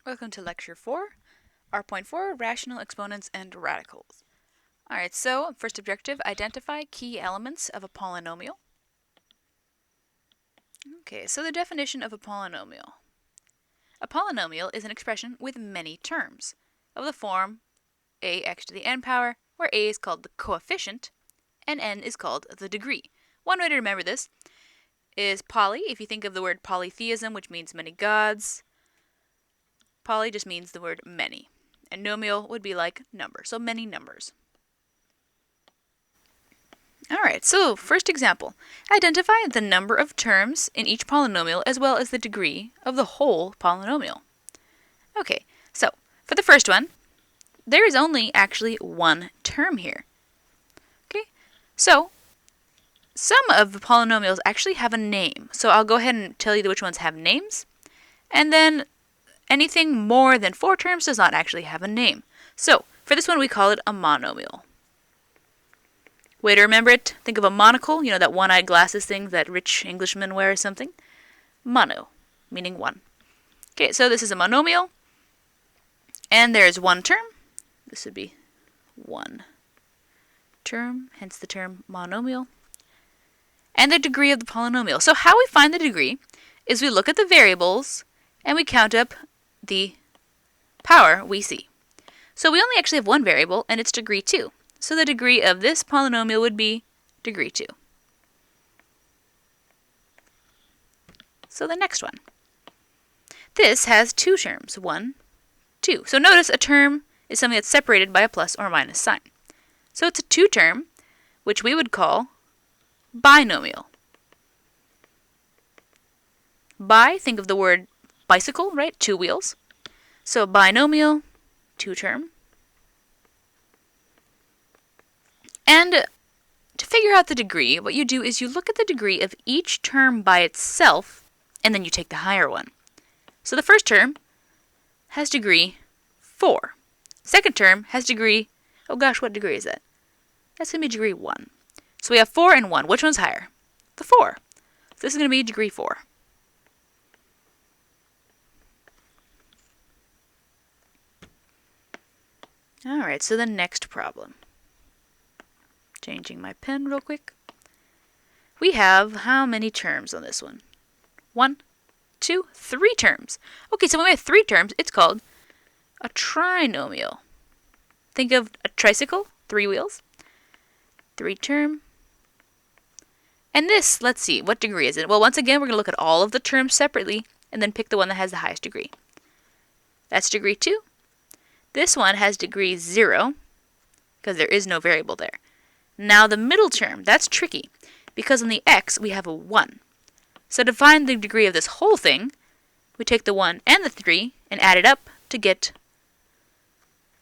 Welcome to Lecture 4, R.4, Rational Exponents and Radicals. Alright, so first objective, identify key elements of a polynomial. Okay, so the definition of a polynomial. A polynomial is an expression with many terms, of the form ax to the n power, where a is called the coefficient, and n is called the degree. One way to remember this is poly, if you think of the word polytheism, which means many gods. Poly just means the word many, and nomial would be like number, so many numbers. Alright, so first example. Identify the number of terms in each polynomial as well as the degree of the whole polynomial. Okay, so for the first one, there is only actually one term here. Okay, so some of the polynomials actually have a name, so I'll go ahead and tell you which ones have names, and then anything more than 4 terms does not actually have a name. So, for this one we call it a monomial. Way to remember it, think of a monocle, you know, that one-eyed glasses thing that rich Englishmen wear or something. Mono, meaning one. Okay, so this is a monomial, and there's one term. This would be one term, hence the term monomial. And the degree of the polynomial. So how we find the degree is we look at the variables and we count up the power we see. So we only actually have one variable, and it's degree 2. So the degree of this polynomial would be degree 2. So the next one. This has 2 terms, 1, 2. So notice a term is something that's separated by a plus or minus sign. So it's a 2 term, which we would call binomial. Bi, think of the word bicycle, right? 2 wheels. So binomial, 2 term. And to figure out the degree, what you do is you look at the degree of each term by itself, and then you take the higher one. So the first term has degree 4. Second term has degree, oh gosh, what degree is that? That's going to be degree 1. So we have 4 and 1. Which one's higher? The 4. So this is going to be degree 4. Alright, so the next problem. Changing my pen real quick. We have how many terms on this one? 1, 2, 3 terms. Okay, so when we have 3 terms, it's called a trinomial. Think of a tricycle, 3 wheels. 3 term. And this, let's see, what degree is it? Well, once again, we're going to look at all of the terms separately and then pick the one that has the highest degree. That's degree 2. This one has degree 0 because there is no variable there. Now the middle term, that's tricky because on the x we have a 1. So to find the degree of this whole thing, we take the 1 and the 3 and add it up to get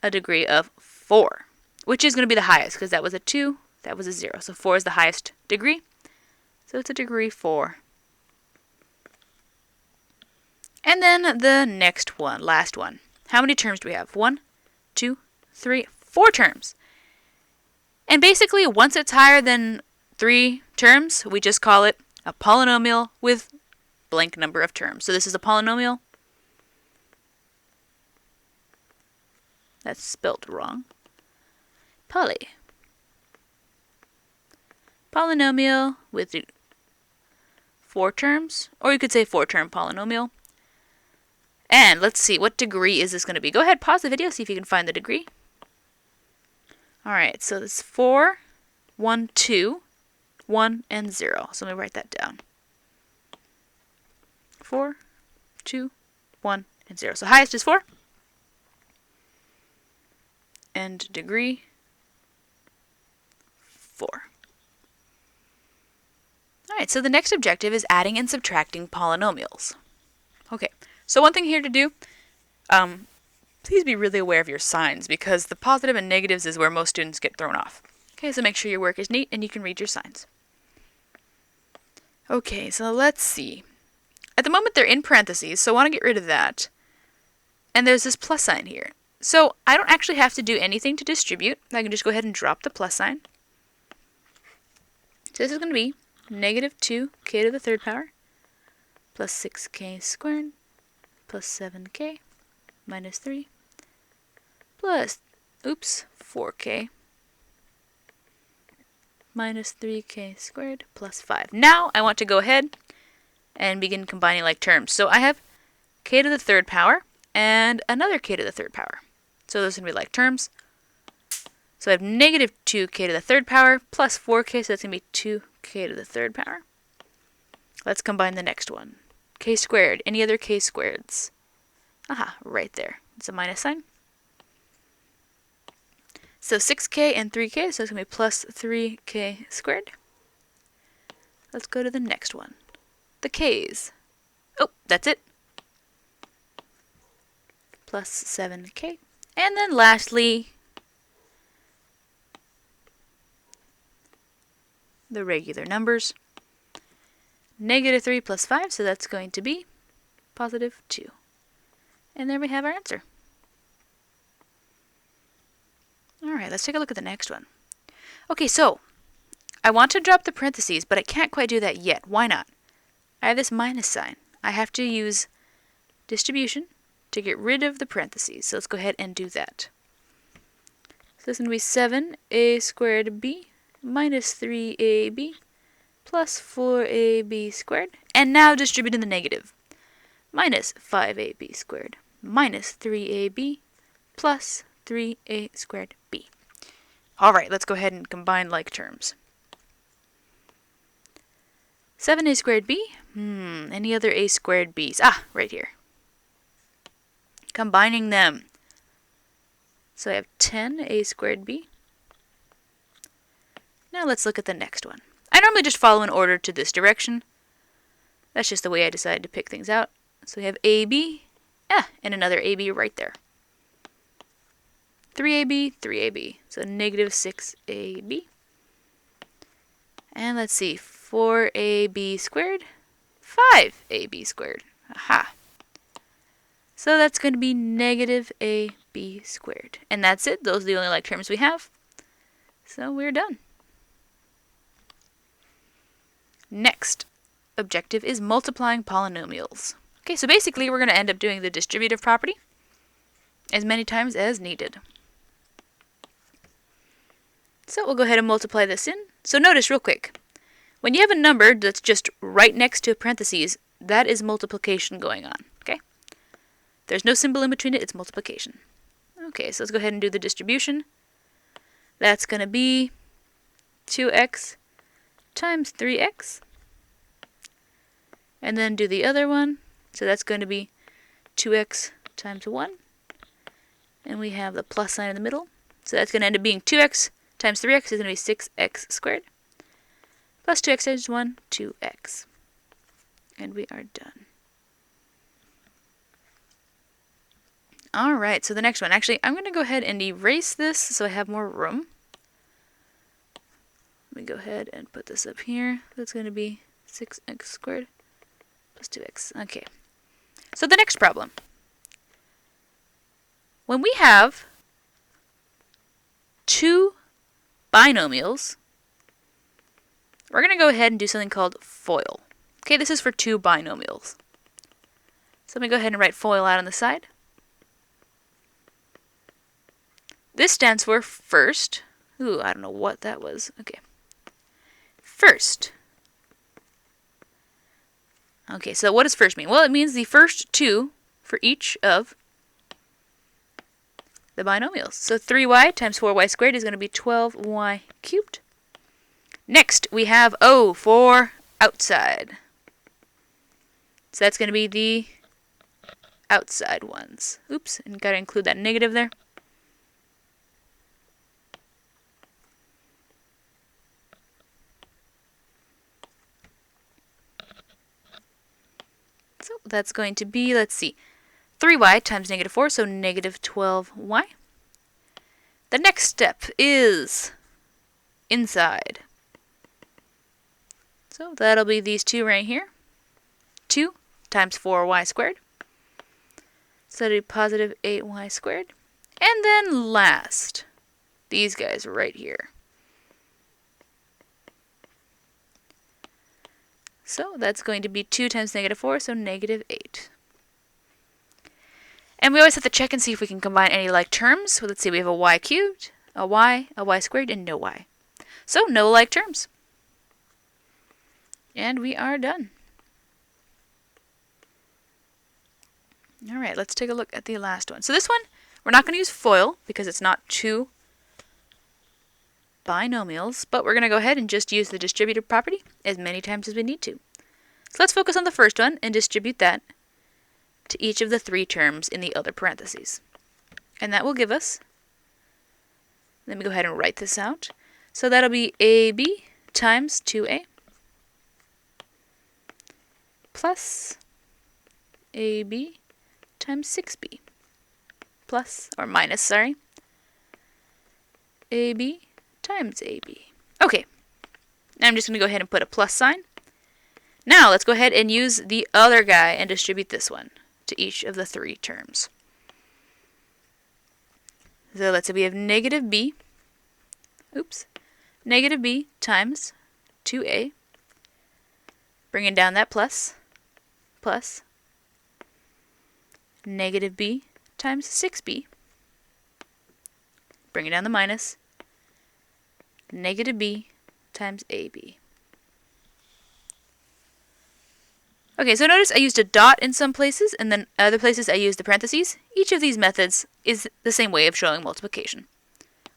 a degree of 4, which is going to be the highest because that was a 2, that was a 0. So 4 is the highest degree. So it's a degree 4. And then the next one, last one. How many terms do we have? 1, 2, 3, 4 terms. And basically, once it's higher than 3 terms, we just call it a polynomial with blank number of terms. So this is a polynomial. That's spelled wrong. Polynomial with 4 terms, or you could say 4-term polynomial. And let's see, what degree is this going to be? Go ahead, pause the video, see if you can find the degree. Alright, so this 4, 1, 2, 1, and 0. So let me write that down. 4, 2, 1, and 0. So highest is 4. And degree 4. Alright, so the next objective is adding and subtracting polynomials. Okay, so one thing here to do, please be really aware of your signs because the positive and negatives is where most students get thrown off. Okay, so make sure your work is neat and you can read your signs. Okay, so let's see. At the moment they're in parentheses, so I want to get rid of that. And there's this plus sign here. So I don't actually have to do anything to distribute. I can just go ahead and drop the plus sign. So this is going to be negative 2k to the 3rd power plus 6k squared plus 7k minus 3 plus, 4k minus 3k squared plus 5. Now I want to go ahead and begin combining like terms. So I have k to the third power and another k to the third power. So those are going to be like terms. So I have negative 2k to the third power plus 4k, so that's going to be 2k to the third power. Let's combine the next one. K squared. Any other k squareds? Aha, right there. It's a minus sign. So 6k and 3k, so it's going to be plus 3k squared. Let's go to the next one. The k's. Oh, that's it. Plus 7k. And then lastly, the regular numbers. Negative 3 plus 5, so that's going to be positive 2. And there we have our answer. Alright, let's take a look at the next one. Okay, so I want to drop the parentheses, but I can't quite do that yet. Why not? I have this minus sign. I have to use distribution to get rid of the parentheses. So let's go ahead and do that. So this is going to be 7a squared b minus 3ab plus 4ab squared. And now distribute in the negative. Minus 5ab squared minus 3ab plus 3a squared b. Alright, let's go ahead and combine like terms. 7a squared b. Any other a squared b's? Ah, right here. Combining them. So I have 10a squared b. Now let's look at the next one. I normally just follow an order to this direction. That's just the way I decided to pick things out. So we have ab, and another ab right there. 3ab, 3ab. So negative 6ab. And let's see, 4ab squared, 5ab squared. Aha. So that's going to be negative ab squared. And that's it. Those are the only like terms we have. So we're done. Next objective is multiplying polynomials. Okay, so basically we're going to end up doing the distributive property as many times as needed. So we'll go ahead and multiply this in. So notice real quick, when you have a number that's just right next to a parentheses, that is multiplication going on, okay? There's no symbol in between it, it's multiplication. Okay, so let's go ahead and do the distribution. That's going to be 2x times 3x. And then do the other one. So that's going to be 2x times 1. And we have the plus sign in the middle. So that's going to end up being 2x times 3x is going to be 6x squared. Plus 2x times 1, 2x. And we are done. Alright, so the next one. Actually, I'm going to go ahead and erase this so I have more room. Let me go ahead and put this up here. That's going to be 6x squared plus 2x. Okay. So the next problem. When we have two binomials, we're going to go ahead and do something called FOIL. Okay, this is for two binomials. So let me go ahead and write FOIL out on the side. This stands for first. Ooh, I don't know what that was. Okay. First. Okay, so what does first mean? Well, it means the first two for each of the binomials. So 3y times 4y squared is going to be 12y cubed. Next, we have O for outside. So that's going to be the outside ones. Oops, and got to include that negative there. So that's going to be, let's see, 3y times negative 4, so negative 12y. The next step is inside. So that'll be these two right here. 2 times 4y squared. So that'll be positive 8y squared. And then last, these guys right here. So that's going to be 2 times negative 4, so negative 8. And we always have to check and see if we can combine any like terms. So let's see, we have a y cubed, a y squared, and no y. So no like terms. And we are done. All right, let's take a look at the last one. So this one, we're not going to use FOIL because it's not two binomials, but we're going to go ahead and just use the distributive property as many times as we need to. So let's focus on the first one and distribute that to each of the three terms in the other parentheses. And that will give us, let me go ahead and write this out. So that'll be AB times 2A plus AB times 6B plus, or minus, sorry, AB times AB. Okay, now I'm just going to go ahead and put a plus sign. Now let's go ahead and use the other guy and distribute this one to each of the three terms. So let's say we have negative B, negative B times 2A, bringing down that plus, negative B times 6B, bringing down the minus, negative B times AB. Okay, so notice I used a dot in some places, and then other places I used the parentheses. Each of these methods is the same way of showing multiplication.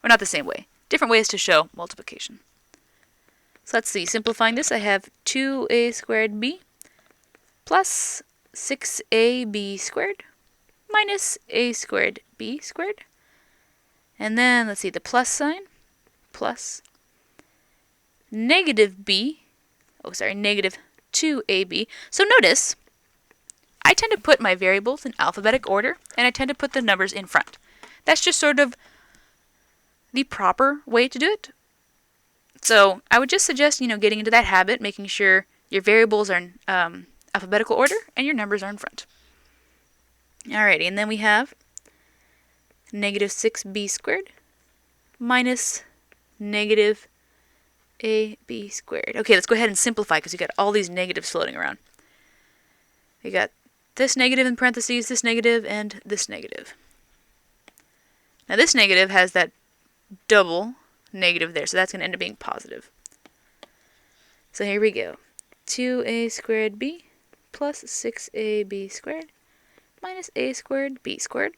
Or not the same way, different ways to show multiplication. So let's see, simplifying this, I have 2a squared b plus 6ab squared minus a squared b squared. And then, let's see, the plus sign, plus negative b, negative 2ab. So notice, I tend to put my variables in alphabetic order, and I tend to put the numbers in front. That's just sort of the proper way to do it. So I would just suggest, getting into that habit, making sure your variables are in alphabetical order and your numbers are in front. Alrighty, and then we have negative 6b squared minus negative ab squared. Okay, let's go ahead and simplify because we got all these negatives floating around. We got this negative in parentheses, this negative, and this negative. Now this negative has that double negative there, so that's going to end up being positive. So here we go. 2a squared b plus 6ab squared minus a squared b squared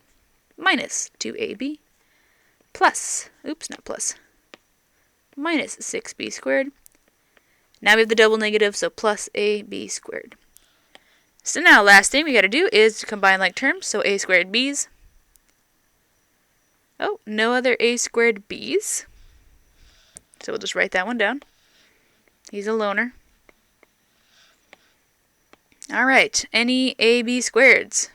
minus 2ab plus, minus 6b squared. Now we have the double negative, so plus ab squared. So now last thing we got to do is combine like terms, so a squared b's. Oh, no other a squared b's. So we'll just write that one down. He's a loner. Alright, any ab squareds?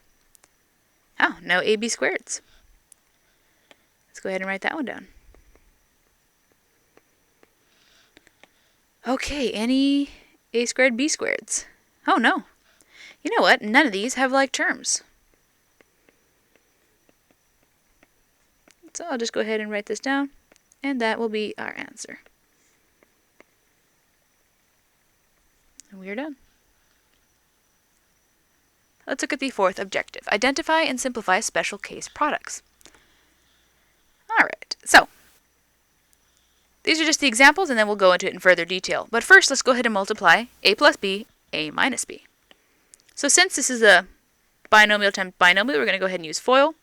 Oh, no ab squareds. Let's go ahead and write that one down. Okay, any a squared b squareds? Oh no. You know what? None of these have like terms. So I'll just go ahead and write this down, and that will be our answer. And we are done. Let's look at the fourth objective. Identify and simplify special case products. Alright, so these are just the examples, and then we'll go into it in further detail. But first, let's go ahead and multiply a plus b, a minus b. So since this is a binomial times binomial, we're going to go ahead and use FOIL.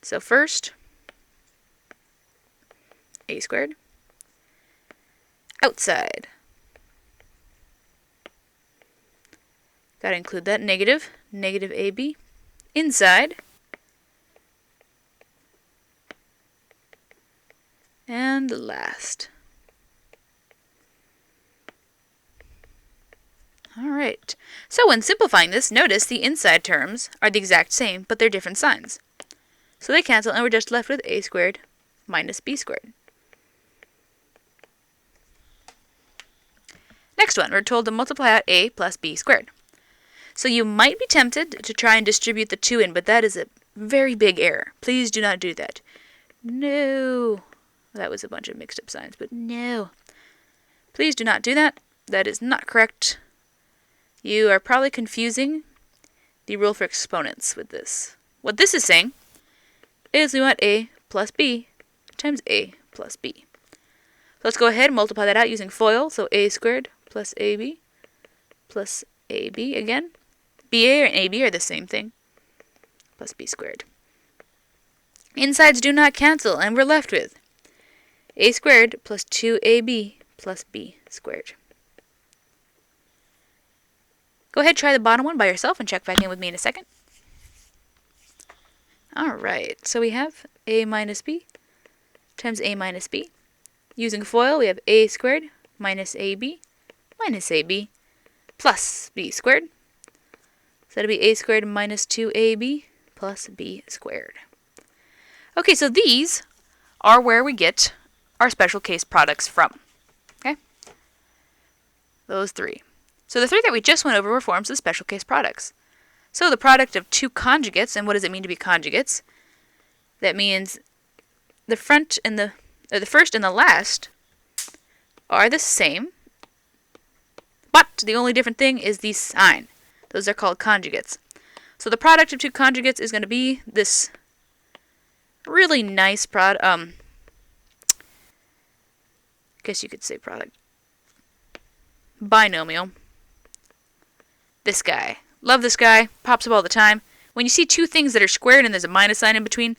So first, a squared, outside. Got to include that negative, negative ab, inside, and last. Alright, so when simplifying this, notice the inside terms are the exact same, but they're different signs. So they cancel, and we're just left with a squared minus b squared. Next one, we're told to multiply out a plus b squared. So you might be tempted to try and distribute the 2 in, but that is a very big error. Please do not do that. No. That was a bunch of mixed up signs, but no. Please do not do that. That is not correct. You are probably confusing the rule for exponents with this. what this is saying is we want a plus b times a plus b. So let's go ahead and multiply that out using FOIL. So a squared plus ab again. Ba and ab are the same thing, plus b squared. Insides do not cancel, and we're left with a squared plus 2ab plus b squared. Go ahead, try the bottom one by yourself and check back in with me in a second. Alright, so we have a minus b times a minus b. Using FOIL, we have a squared minus ab plus b squared. So that'll be a squared minus 2ab plus b squared. Okay, so these are where we get our special case products from. Okay? Those three. So the three that we just went over were forms of special case products. So the product of two conjugates, and what does it mean to be conjugates? That means the first and the last are the same, but the only different thing is the sign. Those are called conjugates. So the product of two conjugates is going to be this really nice guess you could say binomial. This guy. Love this guy. Pops up all the time. When you see two things that are squared and there's a minus sign in between,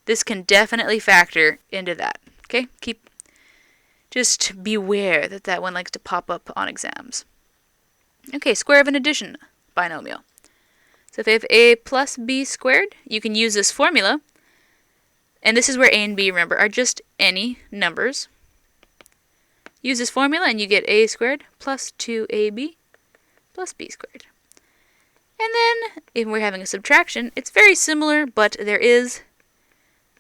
this can definitely factor into that. Okay? Just beware that one likes to pop up on exams. Okay, square of an addition binomial. So if I have a plus b squared, you can use this formula. And this is where a and b, remember, are just any numbers. Use this formula and you get a squared plus 2ab plus b squared. And then, if we're having a subtraction, it's very similar, but there is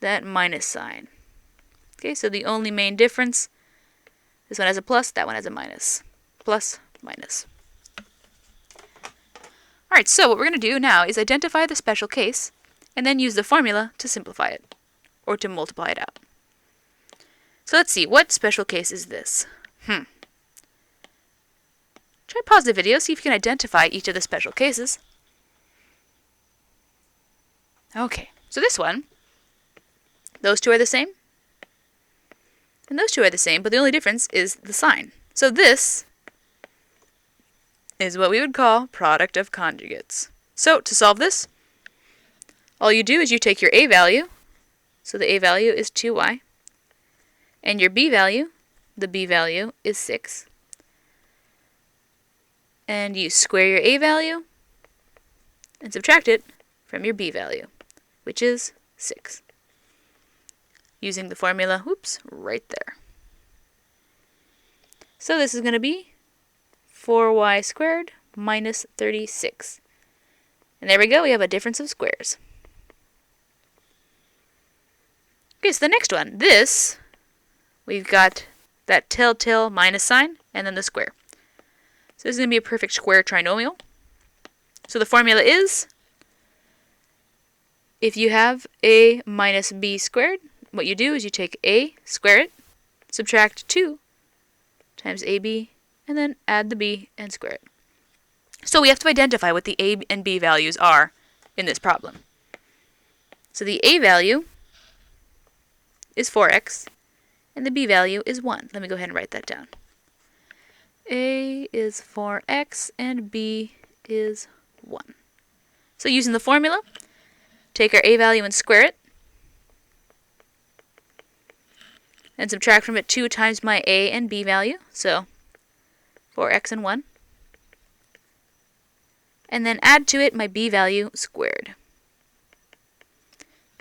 that minus sign. Okay, so the only main difference, this one has a plus, that one has a minus. Plus, minus. Alright, so what we're going to do now is identify the special case, and then use the formula to simplify it, or to multiply it out. So let's see, what special case is this? Try pause the video, see if you can identify each of the special cases. Okay, so this one, those two are the same, and those two are the same, but the only difference is the sign. So this is what we would call product of conjugates. So to solve this, all you do is you take your a value, so the a value is 2y, and your b value, the b value is 6. And you square your a value and subtract it from your b value, which is 6. Using the formula, right there. So this is going to be 4y squared minus 36. And there we go, we have a difference of squares. Okay, so the next one, this, we've got that telltale minus sign and then the square. So this is going to be a perfect square trinomial. So the formula is, if you have a minus b squared, what you do is you take a, square it, subtract 2 times ab, and then add the b and square it. So we have to identify what the a and b values are in this problem. So the a value is 4x, and the b value is 1. Let me go ahead and write that down. A is 4x, and b is 1. So using the formula, take our a value and square it, and subtract from it 2 times my a and b value, so 4x and 1. And then add to it my b value squared.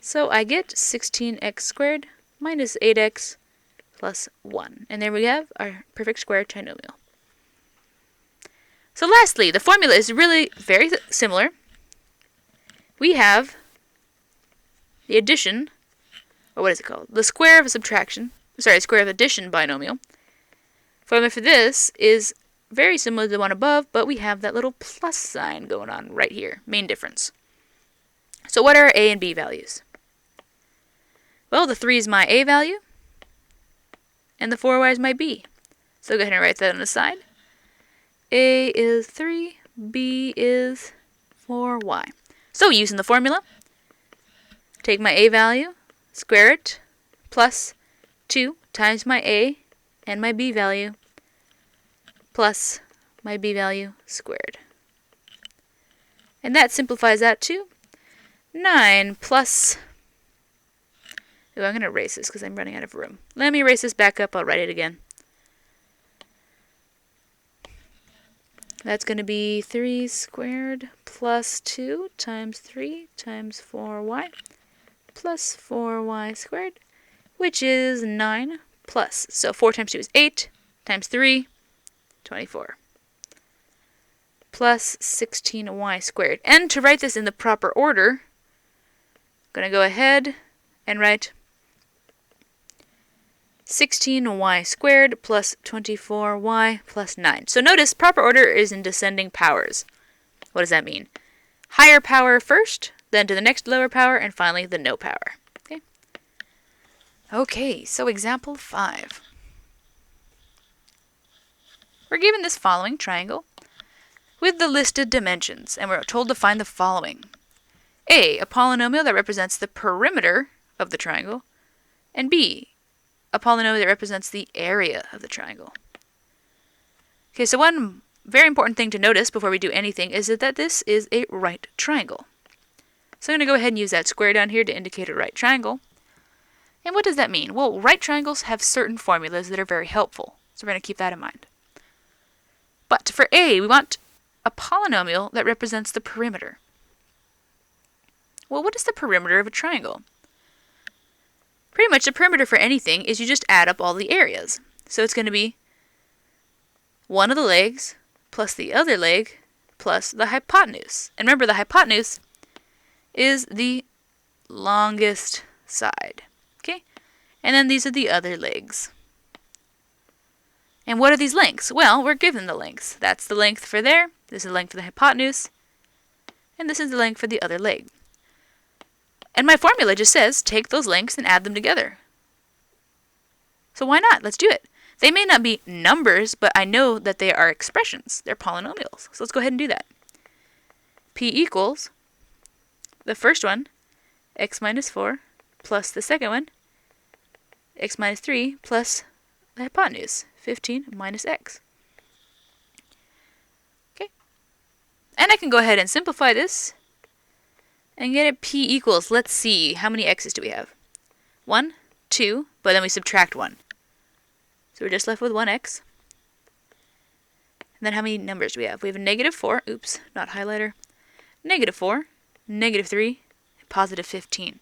So I get 16x squared minus 8x plus 1. And there we have our perfect square trinomial. So lastly, the formula is really very similar. We have the addition, or what is it called? The square of a subtraction, square of addition binomial. Formula for this is very similar to the one above, but we have that little plus sign going on right here. Main difference. So what are our a and b values? Well, the 3 is my a value, and the 4y is my b. So go ahead and write that on the side. A is 3, b is 4y. So using the formula, take my a value, square it, plus 2 times my a and my b value, plus my b value squared. And that simplifies that to 9 plus... Ooh, I'm going to erase this because I'm running out of room. Let me erase this back up. I'll write it again. That's going to be 3 squared plus 2 times 3 times 4y plus 4y squared, which is 9 plus. So 4 times 2 is 8 times 3, 24. Plus 16y squared. And to write this in the proper order, I'm going to go ahead and write 16y squared plus 24y plus 9. So notice proper order is in descending powers. What does that mean? Higher power first, then to the next lower power, and finally the no power. Okay, so example 5. We're given this following triangle with the listed dimensions, and we're told to find the following. A polynomial that represents the perimeter of the triangle, and B, a polynomial that represents the area of the triangle. Okay, so one very important thing to notice before we do anything is that this is a right triangle. So I'm going to go ahead and use that square down here to indicate a right triangle. And what does that mean? Well, right triangles have certain formulas that are very helpful, so we're going to keep that in mind. But for A, we want a polynomial that represents the perimeter. Well, what is the perimeter of a triangle? Pretty much the perimeter for anything is you just add up all the areas. So it's going to be one of the legs plus the other leg plus the hypotenuse. And remember, the hypotenuse is the longest side. Okay? And then these are the other legs. And what are these lengths? Well, we're given the lengths. That's the length for there. This is the length for the hypotenuse. And this is the length for the other leg. And my formula just says take those lengths and add them together. So why not? Let's do it. They may not be numbers, but I know that they are expressions. They're polynomials. So let's go ahead and do that. P equals the first one, x minus 4, plus the second one, x minus 3, plus the hypotenuse, 15 minus x. Okay. And I can go ahead and simplify this and get a p equals, let's see, how many x's do we have? 1, 2, but then we subtract 1. So we're just left with 1x. And then how many numbers do we have? We have a negative 4, oops, not highlighter, negative 4, negative 3, and positive 15.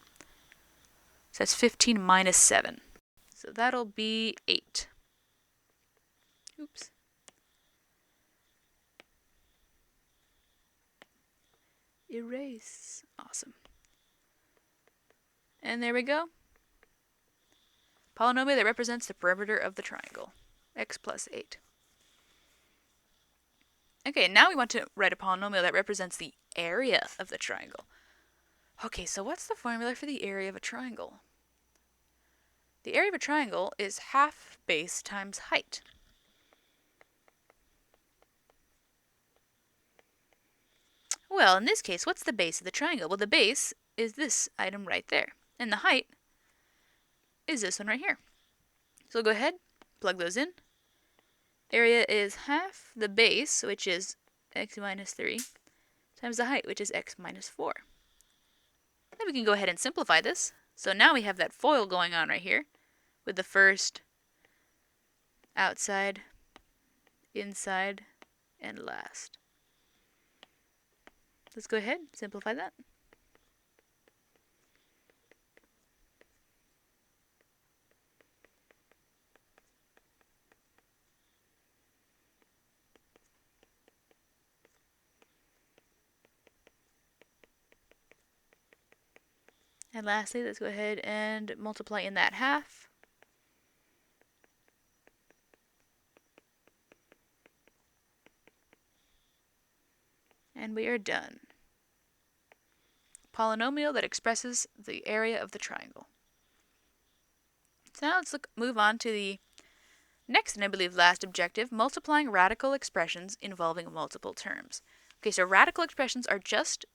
So that's 15 minus 7. So that'll be 8. Oops. Erase. Awesome. And there we go. Polynomial that represents the perimeter of the triangle. X plus 8. Okay, now we want to write a polynomial that represents the area of the triangle. Okay, so what's the formula for the area of a triangle? The area of a triangle is half base times height. Well, in this case, what's the base of the triangle? Well, the base is this item right there. And the height is this one right here. So we'll go ahead, plug those in. Area is half the base, which is x minus 3, times the height, which is x minus 4. Then we can go ahead and simplify this. So now we have that FOIL going on right here with the first, outside, inside, and last. Let's go ahead and simplify that. And lastly, let's go ahead and multiply in that half. And we are done. Polynomial that expresses the area of the triangle. So now let's move on to the next and I believe last objective, multiplying radical expressions involving multiple terms. Okay, so radical expressions are just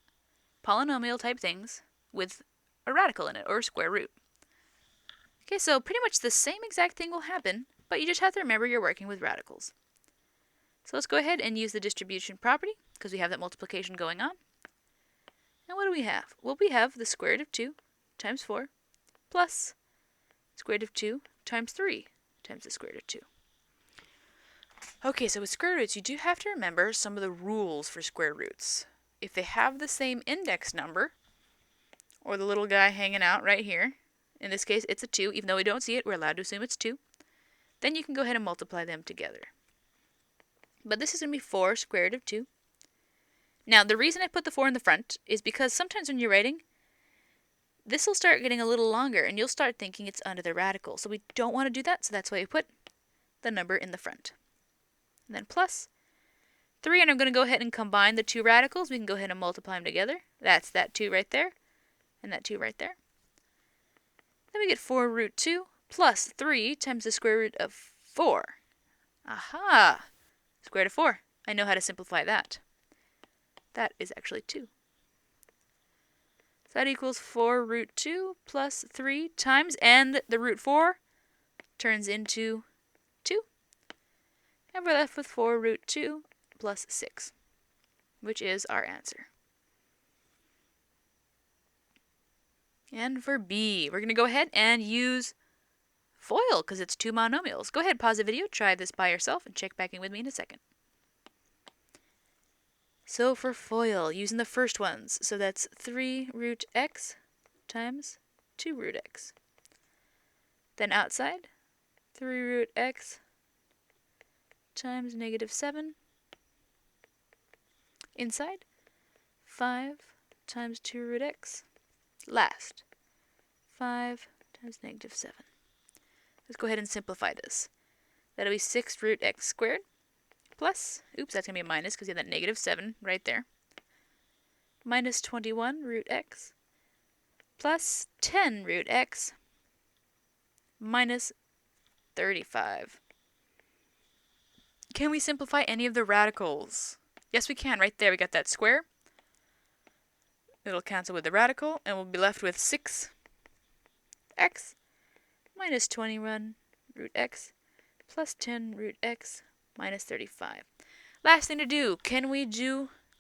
polynomial type things with a radical in it, or a square root. Okay, so pretty much the same exact thing will happen, but you just have to remember you're working with radicals. So let's go ahead and use the distribution property, because we have that multiplication going on. And what do we have? Well, we have the square root of 2 times 4 plus square root of 2 times 3 times the square root of 2. Okay, so with square roots, you do have to remember some of the rules for square roots. If they have the same index number, or the little guy hanging out right here, in this case it's a 2, even though we don't see it, we're allowed to assume it's 2, then you can go ahead and multiply them together. But this is going to be 4 square root of 2. Now, the reason I put the 4 in the front is because sometimes when you're writing, this will start getting a little longer, and you'll start thinking it's under the radical. So we don't want to do that, so that's why we put the number in the front. And then plus 3, and I'm going to go ahead and combine the two radicals. We can go ahead and multiply them together. That's that 2 right there, and that 2 right there. Then we get 4 root 2 plus 3 times the square root of 4. Aha! Square root of 4. I know how to simplify that. That is actually 2. So that equals 4 root 2 plus 3 times, and the root 4 turns into 2. And we're left with 4 root 2 plus 6, which is our answer. And for B, we're going to go ahead and use FOIL because it's 2 monomials. Go ahead, pause the video, try this by yourself, and check back in with me in a second. So for FOIL, using the first ones, so that's 3 root x times 2 root x. Then outside, 3 root x times negative 7. Inside, 5 times 2 root x. Last, 5 times negative 7. Let's go ahead and simplify this. That'll be 6 root x squared plus, oops, that's going to be a minus because you have that negative 7 right there, minus 21 root x plus 10 root x minus 35. Can we simplify any of the radicals? Yes, we can. Right there, we got that square. It'll cancel with the radical, and we'll be left with 6x minus 21 root x plus 10 root x minus 35. Last thing to do, can we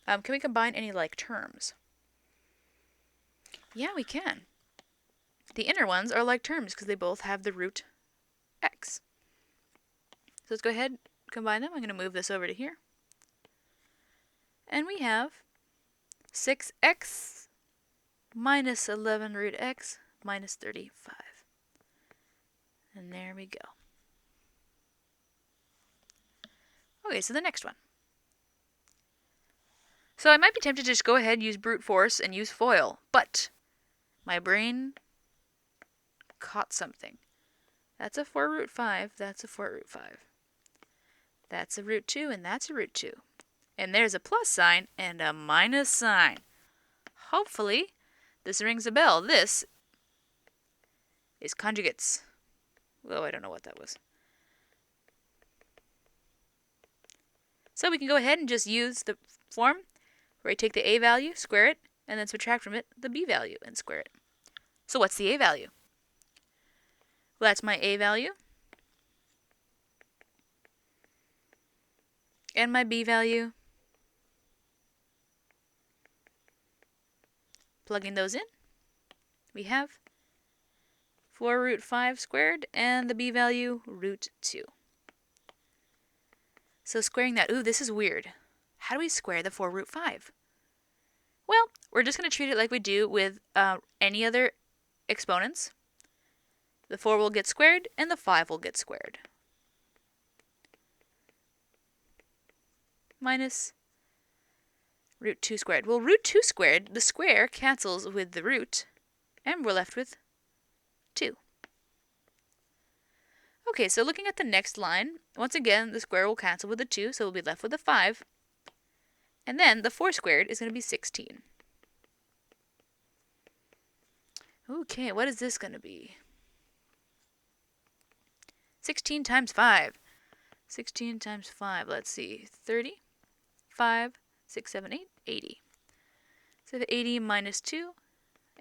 combine any like terms? Yeah, we can. The inner ones are like terms because they both have the root x. So let's go ahead and combine them. I'm going to move this over to here. And we have 6x minus 11 root x minus 35. And there we go. Okay, so the next one. So I might be tempted to just go ahead and use brute force and use FOIL, but my brain caught something. That's a 4 root 5, that's a 4 root 5. That's a root 2, and that's a root 2. And there's a plus sign and a minus sign. Hopefully, this rings a bell. This is conjugates. Well, I don't know what that was. So we can go ahead and just use the form where I take the a value, square it, and then subtract from it the b value and square it. So what's the a value? Well, that's my a value. And my b value. Plugging those in, we have 4 root 5 squared, and the b value, root 2. So squaring that, ooh, this is weird. How do we square the 4 root 5? Well, we're just going to treat it like we do with any other exponents. The 4 will get squared, and the 5 will get squared. Minus root 2 squared. Well, root 2 squared, the square cancels with the root, and we're left with 2. Okay, so looking at the next line, once again, the square will cancel with the 2, so we'll be left with a 5. And then the 4 squared is going to be 16. Okay, what is this going to be? 16 times 5. 16 times 5, let's see, 30, 5, 6, 7, 8, 80. So 80 minus 2,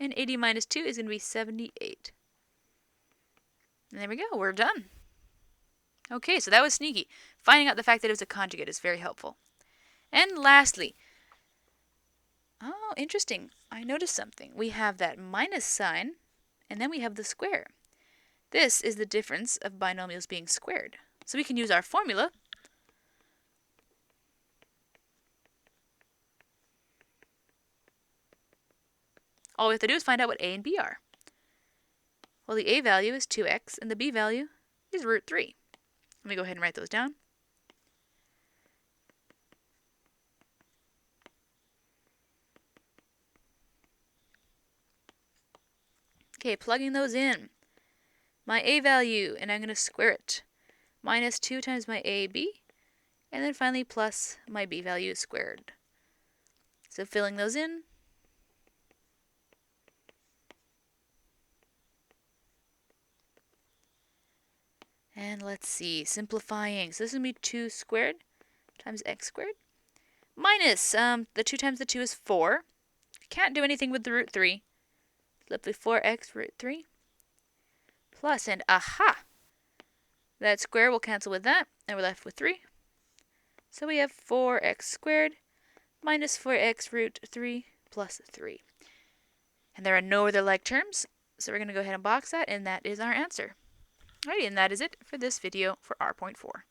And 80 minus 2 is going to be 78. And there we go, we're done. Okay, so that was sneaky. Finding out the fact that it was a conjugate is very helpful. And lastly, oh, interesting. I noticed something. We have that minus sign, and then we have the square. This is the difference of binomials being squared. So we can use our formula. All we have to do is find out what a and b are. Well, the a value is 2x, and the b value is root 3. Let me go ahead and write those down. Okay, plugging those in. My a value, and I'm going to square it. Minus 2 times my ab, and then finally plus my b value squared. So filling those in. And let's see, simplifying. So this is going to be 2 squared times x squared. Minus, the 2 times the 2 is 4. Can't do anything with the root 3. Flip the 4x root 3. Plus, and aha! That square will cancel with that, and we're left with 3. So we have 4x squared minus 4x root 3 plus 3. And there are no other like terms, so we're going to go ahead and box that, and that is our answer. Alrighty, and that is it for this video for R.4.